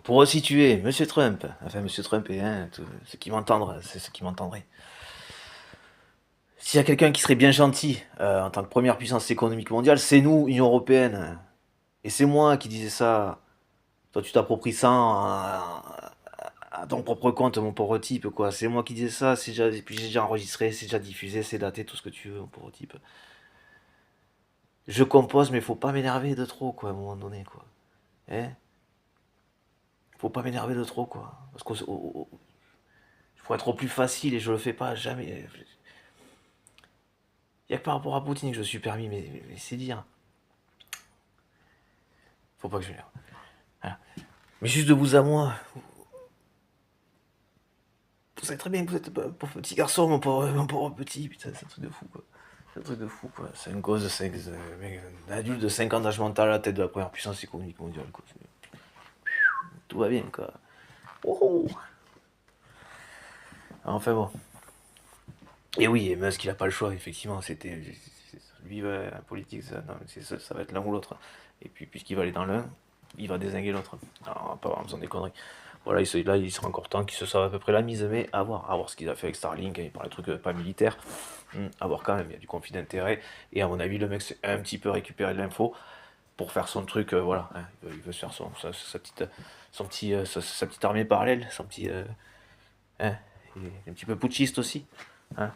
Pour resituer, Monsieur Trump, enfin Monsieur Trump et ceux qui m'entendent, c'est ceux qui m'entendraient. S'il y a quelqu'un qui serait bien gentil en tant que première puissance économique mondiale, c'est nous, Union Européenne. Et c'est moi qui disais ça. Toi, tu t'appropries ça à ton propre compte, mon pauvre type, quoi. C'est moi qui disais ça, puis j'ai déjà enregistré, c'est déjà diffusé, c'est daté, tout ce que tu veux, mon pauvre type. Je compose, mais faut pas m'énerver de trop, quoi, à un moment donné, quoi. Hein? Faut pas m'énerver de trop, quoi. Parce que je pourrais être au plus facile et je le fais pas, jamais. Il y a que par rapport à Poutine que je suis permis, mais c'est dire. Faut pas que je m'énerve. Voilà. Mais juste de vous à moi, vous savez très bien que vous êtes un pauvre petit garçon, mon pauvre petit, putain, c'est un truc de fou, quoi. C'est un truc de fou, quoi. C'est un gosse de 5, un adulte de 5 ans d'âge mental à la tête de la première puissance économique mondiale, quoi. Tout va bien, quoi. Oh. Enfin bon. Et oui, et Musk, il a pas le choix, effectivement. Lui, la politique, non, ça va être l'un ou l'autre. Et puis, puisqu'il va aller dans l'un, il va dézinguer l'autre. Alors, on va pas avoir besoin des conneries. Voilà, là, il sera encore temps qu'il se savent à peu près la mise, mais à voir ce qu'il a fait avec Starlink. Il parle de trucs pas militaires. À voir quand même, il y a du conflit d'intérêt. Et à mon avis, le mec s'est un petit peu récupéré de l'info pour faire son truc. Voilà, hein, il veut se faire sa petite armée parallèle, hein, il est un petit peu putschiste aussi. Hein.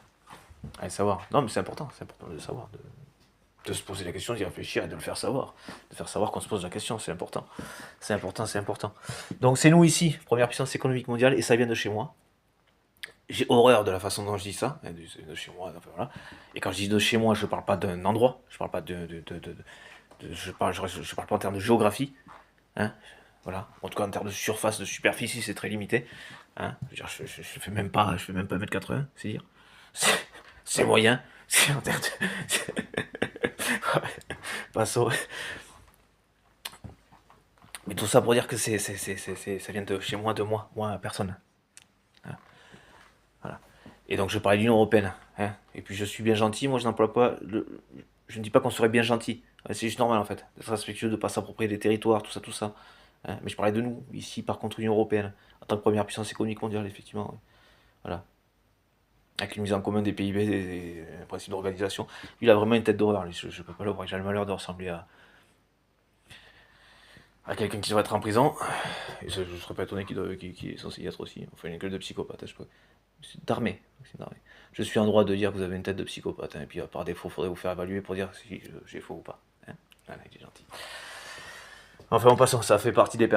Allez savoir. Non, mais c'est important de savoir, de se poser la question, d'y réfléchir et de le faire savoir. De faire savoir qu'on se pose la question, c'est important. C'est important, c'est important. Donc c'est nous ici, première puissance économique mondiale, et ça vient de chez moi. J'ai horreur de la façon dont je dis ça, hein, de chez moi, enfin, voilà. Et quand je dis de chez moi, je parle pas d'un endroit, je parle pas je parle pas en termes de géographie, hein, voilà. En tout cas, en termes de surface, de superficie, c'est très limité, hein. Je fais même pas 1m80, c'est dire. C'est moyen. C'est en termes de... Passo. Mais tout ça pour dire que ça vient de chez moi, moi, personne. Voilà. Et donc je parlais de l'Union Européenne. Hein. Et puis je suis bien gentil, moi je n'emploie pas... Je ne dis pas qu'on serait bien gentil. C'est juste normal en fait. D'être respectueux, de ne pas s'approprier des territoires, tout ça, tout ça. Hein. Mais je parlais de nous, ici par contre Union Européenne. En tant que première puissance économique mondiale, effectivement. Ouais. Voilà. Avec une mise en commun des PIB, des principes d'organisation. Lui, il a vraiment une tête d'horreur. Je peux pas le voir. J'ai le malheur de ressembler à quelqu'un qui doit être en prison. Et je serais pas étonné qu'il est censé y être aussi. Enfin, une gueule de psychopathe. C'est d'armée. Je suis en droit de dire que vous avez une tête de psychopathe. Hein, et puis, par défaut, il faudrait vous faire évaluer pour dire si j'ai faux ou pas. Hein. Voilà, il est gentil. Enfin, en passant, ça fait partie des personnes.